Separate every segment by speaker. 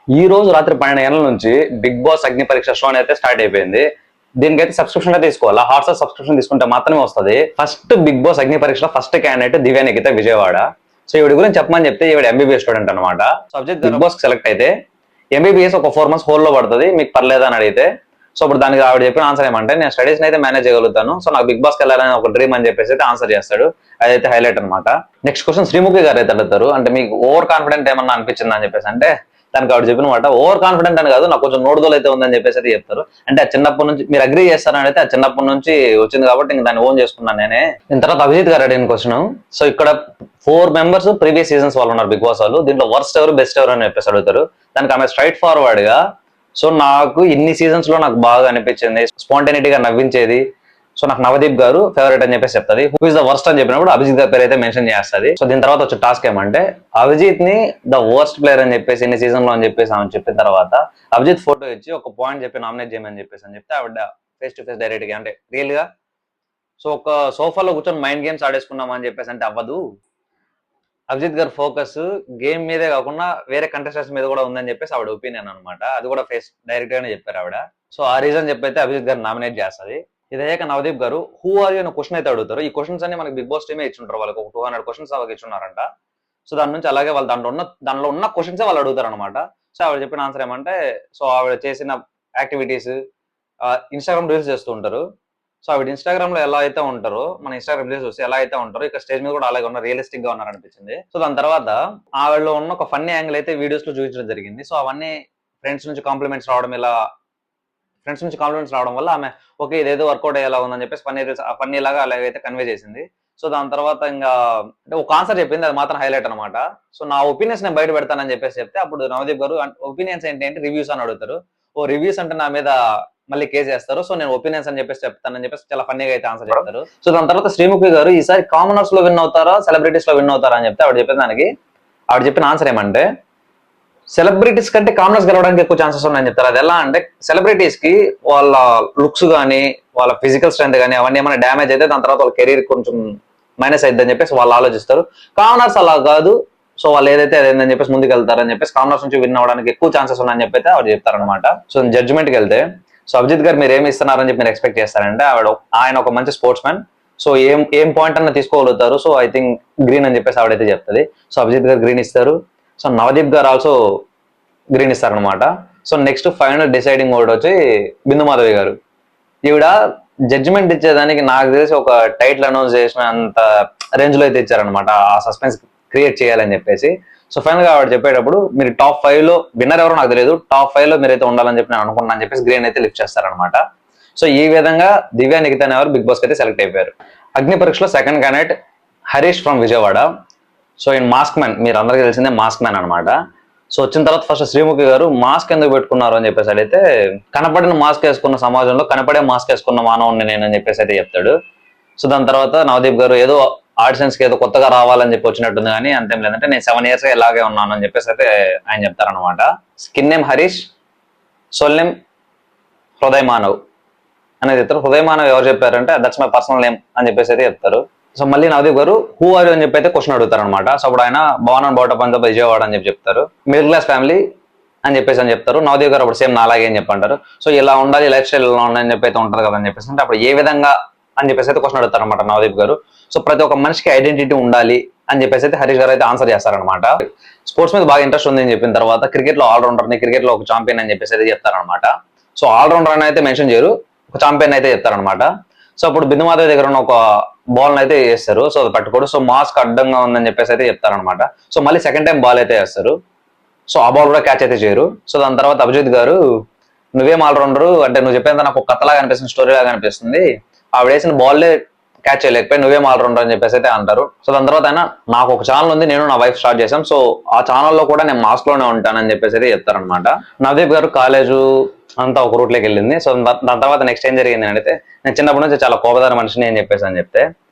Speaker 1: ఈ రోజు రాత్రి 12 గంటల నుంచి బిగ్ బాస్ అగ్ని పరీక్ష షో అయితే స్టార్ట్ అయిపోయింది. దీనికైతే సబ్స్క్రిప్షన్ అయితే తీసుకోవాలా. హాట్‌స్టార్ సబ్స్క్రిప్షన్ తీసుకుంటే మాత్రమే వస్తది. ఫస్ట్ బిగ్ బాస్ అగ్ని పరీక్షలో ఫస్ట్ క్యాండిడేట్ దివ్య నిఖిత విజయవాడ. సో ఈవిడ గురించి చెప్పమని చెప్తే ఈవిడ ఎంబీబీఎస్ స్టూడెంట్ అనమాట. సబ్జెక్ట్ బిగ్ బాస్ సెలెక్ట్ అయితే ఎంబీబీఎస్ ఒక 4 months హోల్ లో పడుతుంది, మీకు పర్లేదా అని అడిగితే సో ఇప్పుడు దానికి ఆవిడ చెప్పిన ఆన్సర్ ఏమంటే నేను స్టడీస్ అయితే మేనేజ్ చేయగలుగుతాను, సో నాకు బిగ్ బాస్ కి వెళ్ళాలని ఒక డ్రీమ్ అని చెప్పేసి అయితే ఆన్సర్ చేస్తాడు. అదైతే హైలైట్ అనమాట. నెక్స్ట్ క్వశ్చన్ శ్రీముఖి గారు అయితే అడుగుతారు, అంటే మీకు ఓవర్ కాన్ఫిడెంట్ ఏమన్నా అనిపించింది అని చెప్పేసి అంటే దానికి ఆవిడ చెప్పిన మాట ఓవర్ కాన్ఫిడెంట్ అని కాదు, నాకు కొంచెం నోడుదోలు అయితే ఉందని చెప్పేసి అయితే చెప్తారు. అంటే ఆ చిన్నప్పటి నుంచి మీరు అగ్రీ చేస్తారని అయితే ఆ చిన్నప్పటి నుంచి వచ్చింది కాబట్టి ఇంక దాన్ని ఓన్ చేసుకున్నాను నేనే. దీని తర్వాత అభిజిత్ గారు అడిగిన క్వశ్చన్, సో ఇక్కడ 4 members ప్రీవియస్ సీజన్స్ వాళ్ళు ఉన్నారు బిగ్ బాస్ వాళ్ళు, దీంట్లో వర్స్ట్ ఎవరు బెస్ట్ ఎవరు అని చెప్పేసి అడుగుతారు. దానికి ఆమె స్ట్రైట్ ఫార్వర్డ్ గా సో నాకు ఇన్ని సీజన్స్ లో నాకు బాగా అనిపించింది, స్పాంటేనిటీగా నవ్వించేది, సో నాకు నవదీప్ గారు ఫేవరెట్ అని చెప్పేసి చెప్తుంది. హూ ఇస్ ద వర్స్ట్ అని చెప్పినప్పుడు అభిజిత్ గారి పేరు అయితే మెన్షన్ చేస్తుంది. సో దీని తర్వాత వచ్చే టాస్క్ ఏమంటే అభిజిత్ ని ద వర్స్ట్ ప్లేయర్ అని చెప్పేసి ఇన్ని సీజన్ లో అని చెప్పేసి ఆమె చెప్పిన తర్వాత అభిజిత్ ఫోటో ఇచ్చి ఒక పాయింట్ చెప్పి నామినేట్ చేయమని చెప్పేసి అని చెప్తే ఆవిడ ఫేస్ టు ఫేస్ డైరెక్ట్ గా అంటే రియల్ గా సో ఒక సోఫాలో కూర్చొని మైండ్ గేమ్స్ ఆడేసుకున్నాం అని చెప్పేసి అంటే అవ్వదు. అభిజిత్ గారు ఫోకస్ గేమ్ మీదే కాకుండా వేరే కంటెస్టెంట్స్ మీద కూడా ఉందని చెప్పేసి ఆవిడ ఒపీనియన్ అనమాట. అది కూడా ఫేస్ డైరెక్ట్ గానే చెప్పారు ఆవిడ. సో ఆ రీజన్ చెప్పైతే అభిజిత్ గారు నామినేట్ చేస్తుంది. ఇది అయ్యాక నవదీప్ గారు హూ ఆర్ యూ అనే క్వశ్చన్ అయితే అడుగుతారు. ఈ క్వశ్చన్స్ అన్ని మనకి బిగ్ బాస్ టీమే ఇచ్చుంటారు, వాళ్ళకి ఒక 200 క్వశ్చన్స్ వాళ్ళకి ఇచ్చున్నారంట. సో దాని నుంచి అలాగే వాళ్ళు దాంట్లో ఉన్న క్వశ్చన్స్ వాళ్ళు అడుగుతారు అనమాట. సో ఆవిడ చెప్పిన ఆన్సర్ ఏమంటే సో ఆవిడ చేసిన యాక్టివిటీస్ ఇన్స్టాగ్రామ్ రీల్స్ చేస్తూ ఉంటారు. సో ఆవిడ ఇన్స్టాగ్రామ్ లో ఎలా అయితే ఉంటారో మన ఇన్స్టాగ్రామ్ రీల్స్ చూసి ఎలా అయితే ఉంటారో ఇక్కడ స్టేజ్ మీద కూడా అలాగే ఉన్నారు, రియలిస్టిక్ గా ఉన్నారు అనిపించింది. సో దాని తర్వాత ఆవిడలో ఉన్న ఒక ఫన్నీ యాంగిల్ అయితే వీడియోస్ లో చూపించడం జరిగింది. సో అవన్నీ ఫ్రెండ్స్ నుంచి కాంప్లిమెంట్స్ రావడం వల్ల ఆమె ఓకే ఇదేదో వర్కౌట్ అయ్యేలా ఉందని చెప్పేసి ఫన్నీ లాగా అలాగైతే కన్వే చేసింది. సో దాని తర్వాత ఇంకా అంటే ఒక ఆన్సర్ చెప్పింది, అది మాత్రం హైలైట్ అనమాట. సో నా ఒపీనియన్స్ నేను బయట పెడతానని చెప్పేసి చెప్తే అప్పుడు నవదీప్ గారు ఒపీనియన్స్ ఏంటి రివ్యూస్ అని అడుగుతారు. ఓ రివ్యూస్ అంటే నా మీద మళ్ళీ కేసు చేస్తారు, సో నేను ఒపీనియన్స్ అని చెప్పేసి చెప్తానని చెప్పేసి చాలా ఫన్నీగా అయితే ఆన్సర్ చెప్తారు. సో దాని తర్వాత శ్రీముఖి గారు ఈసారి కామనర్స్ లో విన్ అవుతారా సెలబ్రిటీస్ లో విన్ అవుతారా అని చెప్తే ఆవిడ చెప్పిన దానికి ఆవిడ చెప్పిన ఆన్సర్ ఏమంటే సెలబ్రిటీస్ కంటే కామనర్స్ గెలవడానికి ఎక్కువ ఛాన్సెస్ ఉన్నాయని చెప్తారు. అది ఎలా అంటే సెలబ్రిటీస్ కి వాళ్ళ లుక్స్ కానీ వాళ్ళ ఫిజికల్ స్ట్రెంత్ కానీ అవన్నీ ఏమైనా డ్యామేజ్ అయితే దాని తర్వాత వాళ్ళ కెరీర్ కొంచెం మైనస్ అయిద్దని చెప్పేసి వాళ్ళు ఆలోచిస్తారు. కామనర్స్ అలా కాదు, సో వాళ్ళు ఏదైతే అదేందని చెప్పేసి ముందుకు వెళ్తారని చెప్పేసి కామనర్స్ నుంచి విన్ అవ్వడానికి ఎక్కువ ఛాన్సెస్ ఉన్నాయని చెప్పి ఆవిడ చెప్తారనమాట. సో జడ్జ్మెంట్కి వెళ్తే సో అభిజిత్ గారు మీరు ఏమి ఇస్తున్నారని చెప్పి మీరు ఎక్స్పెక్ట్ చేస్తారంటే ఆయన ఒక మంచి స్పోర్ట్స్ మ్యాన్, సో ఏం పాయింట్ అన్న తీసుకోగలుగుతారు, సో ఐ థింక్ గ్రీన్ అని చెప్పేసి ఆవిడైతే చెప్తుంది. సో అభిజిత్ గారు గ్రీన్ ఇస్తారు. సో నవదీప్ గారు ఆల్సో గ్రీన్ ఇస్తారనమాట. So next final deciding word వచ్చి బిందు మాధవి గారు. ఈవిడ జడ్జిమెంట్ ఇచ్చేదానికి నాకు తెలిసి ఒక టైటిల్ అనౌన్స్ చేసిన అంత రేంజ్ లో అయితే ఇచ్చారనమాట, ఆ సస్పెన్స్ క్రియేట్ చేయాలని చెప్పేసి. సో ఫైనల్ గా ఆవిడ చెప్పేటప్పుడు మీరు టాప్ 5 లో విన్నర్ ఎవరో నాకు తెలియదు, టాప్ 5 లో మీరైతే ఉండాలని చెప్పి నేను అనుకున్నాను అని చెప్పేసి గ్రీన్ అయితే లిఫ్ట్ చేస్తారనమాట. సో ఈ విధంగా దివ్య నిఖిత అనేవారు బిగ్ బాస్ కి అయితే సెలెక్ట్ అయిపోయారు. అగ్ని పరీక్షలో second candidate Harish from Vijayawada. So ఈయన మాస్క్ మ్యాన్, మీరు అందరికీ తెలిసిందే మాస్క్ మ్యాన్ అనమాట. సో వచ్చిన తర్వాత ఫస్ట్ శ్రీముఖి గారు మాస్క్ ఎందుకు పెట్టుకున్నారు అని చెప్పేసి అయితే కనపడిన మాస్క్ వేసుకున్న సమాజంలో కనపడే మాస్క్ వేసుకున్న మానవుని నేను అని చెప్పేసి అయితే చెప్తాడు. సో దాని తర్వాత నవదీప్ గారు ఏదో ఆడిషన్స్ కి ఏదో కొత్తగా రావాలని చెప్పి వచ్చినట్టుంది కానీ అంతేం లేదంటే నేను 7 years గా ఇలాగే ఉన్నాను అని చెప్పేసి అయితే ఆయన చెప్తారనమాట. Skin name Harish, soul name Hridaya Manav అనేది చెప్తారు. హృదయ మానవ్ ఎవరు చెప్పారంటే దట్స్ మై పర్సనల్ నేమ్ అని చెప్పేసి అయితే చెప్తారు. సో మళ్ళీ నవదీప్ గారు హూ ఆర్ యూ అని చెప్పి అయితే క్వశ్చన్ అడుగుతారు అనమాట. సో అప్పుడు ఆయన బోర్న్ అండ్ బాటప్ అంతా విజయవాడ అని చెప్పి చెప్తారు. మిడిల్ క్లాస్ ఫ్యామిలీ అని చెప్పేసి అని చెప్తారు. నవదీప్ గారు అప్పుడు సేమ్ నాలాగే అని చెప్పంటారు. సో ఇలా ఉండాలి, లైఫ్ స్టైల్ ఇలా ఉండాలని చెప్పి అయితే ఉంటుంది కదా అని చెప్పేసి అంటే అప్పుడు ఏ విధంగా అని చెప్పేసి అయితే క్వశ్చన్ అడుగుతారు అనమాట నవదీప్ గారు. సో ప్రతి ఒక్క మనిషికి ఐడెంటిటీ ఉండాలి అని చెప్పేసి అయితే హరీష్ గారు అయితే ఆన్సర్ చేస్తారనమాట. స్పోర్ట్స్ మీద బాగా ఇంట్రెస్ట్ ఉంది అని చెప్పిన తర్వాత క్రికెట్ లో ఆల్రౌండర్ ని, క్రికెట్ లో ఒక ఛాంపియన్ అని చెప్పేసి అయితే చెప్తారనమాట. సో ఆల్రౌండర్ అని అయితే మెన్షన్ చేయరు, ఒక ఛాంపియన్ అయితే చెప్తారనమాట. సో అప్పుడు బిందు మాధవి దగ్గర ఉన్న ఒక బాల్ అయితే వేస్తారు. సో అది పట్టుకోడు, సో మాస్క్ అడ్డంగా ఉందని చెప్పేసి అయితే చెప్తారనమాట. సో మళ్ళీ సెకండ్ టైం బాల్ అయితే వేస్తారు. సో ఆ బాల్ కూడా క్యాచ్ అయితే చేయరు. సో దాని తర్వాత అభిజిత్ గారు నువ్వేం ఆల్రౌండరు అంటే నువ్వు చెప్పేంత నాకు ఒక కథలాగా అనిపిస్తుంది, స్టోరీ లాగా అనిపిస్తుంది, ఆవిడ వేసిన బాల్లే క్యాచ్ చేయలేకపోయి నువ్వేం ఆల్రౌండర్ అని చెప్పేసి అయితే అంటారు. సో దాని తర్వాత ఆయన నాకు ఒక ఛానల్ ఉంది, నేను నా వైఫ్ స్టార్ట్ చేశాం, సో ఆ ఛానల్లో కూడా నేను మాస్క్ లోనే ఉంటానని చెప్పేసి అయితే చెప్తారనమాట. నవదీప్ గారు కాలేజు అంతా ఒక రూట్లోకి వెళ్ళింది. సో దాని తర్వాత నెక్స్ట్ ఏం జరిగింది అని అడిగితే నేను చిన్నప్పటి నుంచి చాలా కోపదార మనిషిని అని చెప్పేసి అని చెప్తే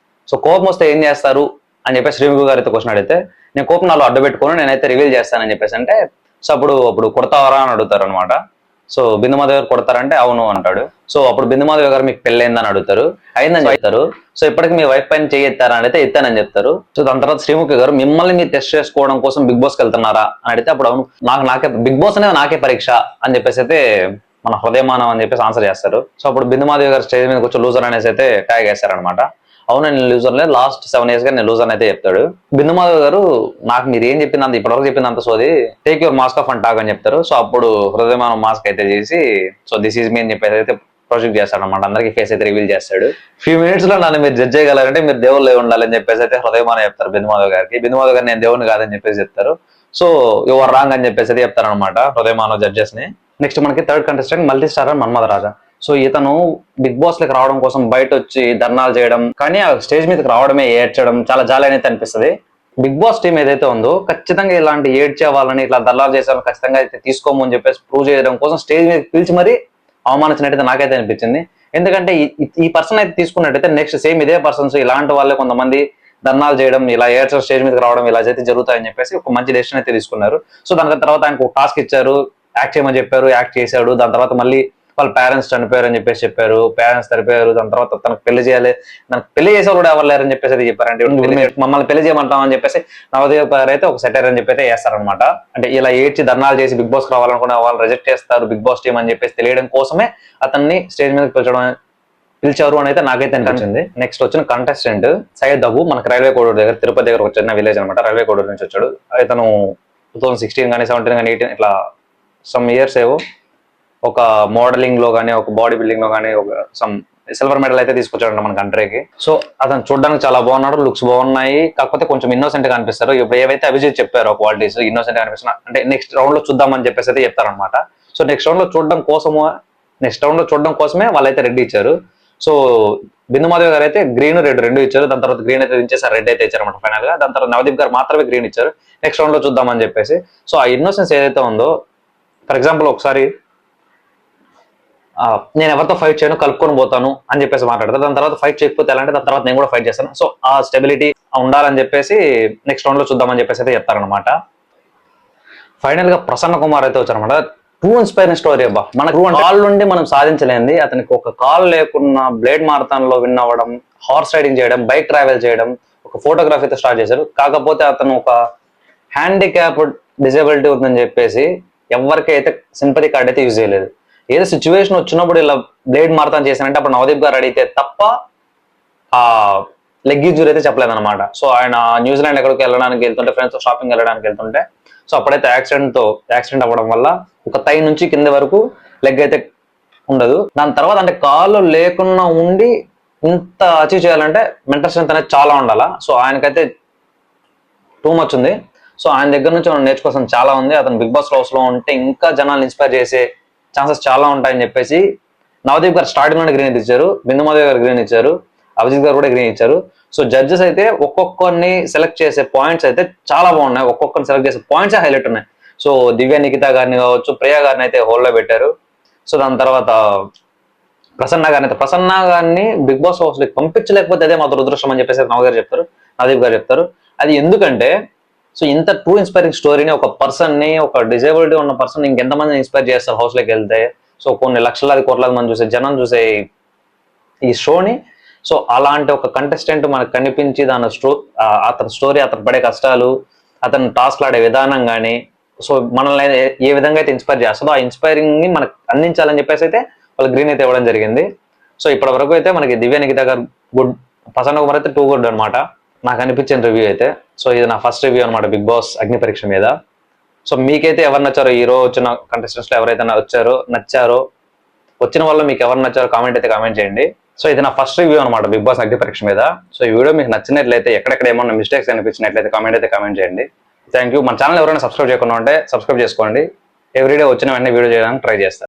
Speaker 1: సో కోపం వస్తే ఏం చేస్తారు అని చెప్పేసి శ్రీముఖి గారు అయితే క్వశ్చన్ అడిగితే నేను కోపం నాలో అడ్డు పెట్టుకుని నేనైతే రివీల్ చేస్తానని చెప్పేసి అంటే సో అప్పుడు కొడతావరా అని అడుగుతారు అనమాట. సో బిందు మాధవ్ గారు కొడతారంటే అవును అంటాడు. సో అప్పుడు బిందు మాధవ్ గారు మీకు పెళ్ళైందని అడుగుతారు. అయిందని చెప్తారు. సో ఇప్పటికి మీ వైఫ్ పైన చెయ్యెత్తారా అని అయితే ఎత్తానని చెప్తారు. సో దాని తర్వాత శ్రీముఖి గారు మిమ్మల్ని మీరు టెస్ట్ చేసుకోవడం కోసం బిగ్ బాస్ కి వెళ్తున్నారా అని అడిగితే అప్పుడు అవును నాకే బిగ్ బాస్ అనేది నాకే పరీక్ష అని చెప్పేసి అయితే మన హృదయమానం అని చెప్పేసి ఆన్సర్ చేస్తారు. సో అప్పుడు బిందు మాధవ్ గారు స్టేజ్ మీద కొంచెం లూజర్ అనేసి అయితే ట్యాగ్ వేస్తారనమాట. అవును నేను లూజర్ లేదు, లాస్ట్ 7 years గా నేను లూజర్ అయితే చెప్తాడు. బిందు మాధవ్ గారు నాకు మీరు ఏం చెప్పింది ఇప్పటివరకు చెప్పింది సోది, take your mask of and talk అని చెప్తారు. సో అప్పుడు హృదయమానం మాస్క్ అయితే చేసి సో దిస్ ఈజ్ మీ అని చెప్పేసి అయితే ప్రొజెక్ట్ చేస్తాడు అనమాట. అందరికి ఫేస్ అయితే రివీల్ చేస్తాడు. ఫ్యూ మినిట్స్ లో నన్ను మీరు జడ్జ్ చేయగలరంటే మీరు దేవుళ్ళు ఉండాలని చెప్పేసి అయితే హృదయమానం చెప్తారు బిందు మాధవ్ గారికి. బిందు మాధవ్ గారు నేను దేవుని కాదని చెప్పేసి చెప్తారు. సో యువర్ రాంగ్ అని చెప్పేసి అయితే చెప్తారు అనమాట హృదయమానవ్ జడ్జెస్ ని. నెక్స్ట్ మనకి third contestant multi starrer Manmatha Raja. So ఇతను బిగ్ బాస్ లకి రావడం కోసం బయట వచ్చి ధర్నాలు చేయడం, కానీ ఆ స్టేజ్ మీదకి రావడమే ఏడ్చడం చాలా జాలి అనేది అనిపిస్తుంది. బిగ్ బాస్ టీం ఏదైతే ఉందో ఖచ్చితంగా ఇలాంటి ఏడ్చే వాళ్ళని ఇట్లా ధర్నాలు చేసే వాళ్ళని ఖచ్చితంగా అయితే తీసుకోము అని చెప్పేసి ప్రూవ్ చేయడం కోసం స్టేజ్ మీద పిలిచి మరీ అవమానించినట్టయితే నాకైతే అనిపించింది. ఎందుకంటే ఈ పర్సన్ అయితే తీసుకున్నట్టయితే నెక్స్ట్ సేమ్ ఇదే పర్సన్స్ ఇలాంటి వాళ్ళే కొంతమంది ధర్నాలు చేయడం, ఇలా ఏడ్చడం, స్టేజ్ మీదకి రావడం ఇలా అయితే జరుగుతాయని చెప్పేసి ఒక మంచి డెసిషన్ అయితే తీసుకున్నారు. సో దాని తర్వాత ఆయనకు ఒక టాస్క్ ఇచ్చారు, యాక్ట్ చేయమని చెప్పారు, యాక్ట్ చేశాడు. దాని తర్వాత మళ్ళీ వాళ్ళ పేరెంట్స్ చనిపోయారు అని చెప్పేసి చెప్పారు, పేరెంట్స్ చనిపోయారు. దాని తర్వాత తనకు పెళ్లి చేయాలి, నాకు పెళ్లి చేసే కూడా ఎవరు లేరని చెప్పేసి అది చెప్పారంటే మమ్మల్ని పెళ్లి చేయమంటాం అని చెప్పేసి నవదేవ్ గారు అయితే ఒక సెటర్ అని చెప్పి అయితే వేస్తారనమాట. అంటే ఇలా ఏడ్చి ధర్నాలు చేసి బిగ్ బాస్ రావాలనుకున్న వాళ్ళు రిజెక్ట్ చేస్తారు బిగ్ బాస్ టీం అని చెప్పేసి తెలియడం కోసమే అతన్ని స్టేజ్ మీద పిలిచారు అని అయితే నాకైతే అనిపించింది. నెక్స్ట్ వచ్చిన కంటెస్టెంట్ సయ్యద్ అబు, మనకి రైల్వే కోడూరు దగ్గర తిరుపతి దగ్గర ఒక చిన్న విలేజ్ అనమాట. రైల్వే కోడూరు నుంచి వచ్చాడు. అతను 2016 కానీ 17 కానీ 18 ఇట్లా సమ్ ఇయర్స్ ఏవో ఒక మోడలింగ్ లో కానీ ఒక బాడీ బిల్డింగ్ లో కానీ ఒక సమ్ సిల్వర్ మెడల్ అయితే తీసుకొచ్చాడు మన కంట్రీకి. సో అతను చూడడానికి చాలా బాగున్నాడు, లుక్స్ బాగున్నాయి, కాకపోతే కొంచెం ఇన్నోసెంట్ గా అనిపిస్తారు. ఇప్పుడు ఏవైతే అభిజిత్ చెప్పారో క్వాలిటీస్ ఇన్నోసెంట్ గా అనిపిస్తున్నా అంటే నెక్స్ట్ రౌండ్ లో చూద్దామని చెప్పేసి అయితే చెప్తారనమాట. సో నెక్స్ట్ రౌండ్ లో చూడడం కోసమే వాళ్ళైతే రెడ్ ఇచ్చారు. సో బిందు మాధవ్ గారు అయితే గ్రీన్ రెడ్ రెండు ఇచ్చారు. దాని తర్వాత గ్రీన్ అయితే దించేసారు, రెడ్ అయితే ఇచ్చారు అనమాట ఫైనల్ గా. దాని తర్వాత నవదీప్ గారు మాత్రమే గ్రీన్ ఇచ్చారు, నెక్స్ట్ రౌండ్ లో చూద్దామని చెప్పేసి. సో ఆ ఇన్నోసెన్స్ ఏదైతే ఉందో, ఫర్ ఎగ్జాంపుల్ ఒకసారి నేను ఎవరితో ఫైట్ చేయను కలుపుకొని పోతాను అని చెప్పేసి మాట్లాడతారు. దాని తర్వాత ఫైట్ చేయకపోతే ఎలా అంటే దాని తర్వాత నేను కూడా ఫైట్ చేస్తాను. సో ఆ స్టెబిలిటీ ఉండాలని చెప్పేసి నెక్స్ట్ రౌండ్ లో చూద్దామని చెప్పేసి అయితే చెప్తారనమాట. ఫైనల్ గా ప్రసన్న కుమార్ అయితే వచ్చారనమాట. ట్రూ ఇన్స్పైరింగ్ స్టోరీ అబ్బా. మనకు కాల్ నుండి మనం సాధించలేంది, అతనికి ఒక కాల్ లేకున్నా బ్లేడ్ మారథాన్ లో విన్ అవ్వడం, హార్స్ రైడింగ్ చేయడం, బైక్ ట్రావెల్ చేయడం, ఒక ఫోటోగ్రఫీతో స్టార్ట్ చేశారు. కాకపోతే అతను ఒక హ్యాండిక్యాప్డ్ డిజేబిలిటీ ఉందని చెప్పేసి ఎవరికైతే సింపతి కార్డ్ అయితే యూజ్ చేయలేదు. ఏదో సిచ్యువేషన్ వచ్చినప్పుడు ఇలా బ్లేడ్ మారథాన్ చేశానంటే అప్పుడు నవదీప్ గారు అడిగితే తప్ప ఆ లెగ్ ఇంజూరీ అయితే చెప్పలేదన్నమాట. సో ఆయన న్యూజిలాండ్ ఎక్కడికి వెళ్ళడానికి వెళ్తుంటే, ఫ్రెండ్స్ తో షాపింగ్ వెళ్ళడానికి వెళ్తుంటే, సో అప్పుడైతే యాక్సిడెంట్ అవ్వడం వల్ల ఒక థై నుంచి కింద వరకు లెగ్ అయితే ఉండదు. దాని తర్వాత అంటే కాళ్ళు లేకుండా ఉండి ఇంత అచీవ్ చేయాలంటే మెంటల్ స్ట్రెంత్ అనేది చాలా ఉండాలా. సో ఆయనకైతే టూ మచ్ ఉంది. సో ఆయన దగ్గర నుంచి మనం నేర్చుకోవాల్సిన చాలా ఉంది. అతను బిగ్ బాస్ హౌస్ లో ఉంటే ఇంకా జనాలు ఇన్స్పైర్ చేసే ఛాన్సెస్ చాలా ఉంటాయని చెప్పేసి నవదీప్ గారు స్టార్టింగ్ లోనే గ్రీన్ ఇచ్చారు, బిందు మాధవ్ గారు గ్రీన్ ఇచ్చారు, అభిజిత్ గారు కూడా గ్రీన్ ఇచ్చారు. సో జడ్జెస్ అయితే ఒక్కొక్కరిని సెలెక్ట్ చేసే పాయింట్స్ అయితే చాలా బాగున్నాయి. ఒక్కొక్కరిని సెలెక్ట్ చేసే పాయింట్స్ హైలైట్ ఉన్నాయి. సో దివ్య నిఖిత గారిని కావచ్చు, ప్రియా గారిని అయితే హోల్లో పెట్టారు. సో దాని తర్వాత ప్రసన్న గారిని బిగ్ బాస్ హౌస్ లోకి పంపించలేకపోతే అదే మా దురదృష్టం అని చెప్పేసి నవదీప్ గారు చెప్తారు. అది ఎందుకంటే సో ఇంత ట్రూ ఇన్స్పైరింగ్ స్టోరీని ఒక పర్సన్ ని, ఒక డిజేబిలిటీ ఉన్న పర్సన్ ఇంకెంతమంది ఇన్స్పైర్ చేస్తారు హౌస్ లోకి వెళ్తే. సో కొన్ని లక్షలాది కోట్లాది మంది జనం చూసే ఈ షోని. సో అలాంటి ఒక కంటెస్టెంట్ మనకు కనిపించి అతని స్టోరీ, అతను పడే కష్టాలు, అతను టాస్క్లు ఆడే విధానం కానీ, సో మనల్ని ఏ విధంగా అయితే ఇన్స్పైర్ చేస్తుందో ఆ ఇన్స్పైరింగ్ ని మనకు అందించాలని చెప్పేసి అయితే వాళ్ళు గ్రీన్ అయితే ఇవ్వడం జరిగింది. సో ఇప్పటి వరకు అయితే మనకి దివ్య నిఖిత గారు గుడ్, ప్రసన్న కుమార్ అయితే 2 గుడ్ అనమాట నాకు అనిపించిన రివ్యూ అయితే. సో ఇది నా ఫస్ట్ రివ్యూ అనమాట బిగ్ బాస్ అగ్ని పరీక్ష మీద. సో మీకైతే ఎవరు నచ్చారో, ఈ రోజు వచ్చిన కంటెస్టెంట్స్ లో ఎవరైతే నచ్చారో వచ్చిన వాళ్ళు మీకు ఎవరు నచ్చారో కామెంట్ అయితే కామెంట్ చేయండి. సో ఇది నా ఫస్ట్ రివ్యూ అనమాట బిగ్ బాస్ అగ్ని పరీక్ష మీద. సో ఈ వీడియో మీకు నచ్చినట్లయితే, ఎక్కడెక్కడ ఏమన్నా మిస్టేక్స్ అనిపించినట్లయితే కామెంట్ చేయండి. Thank you. మన ఛానల్ ఎవరైనా సబ్స్క్రైబ్ చేయకుండా ఉంటే సబ్స్క్రైబ్ చేసుకోండి. ఎవ్రీడే వచ్చిన వెంటనే వీడియో చేయడానికి ట్రై చేస్తాను.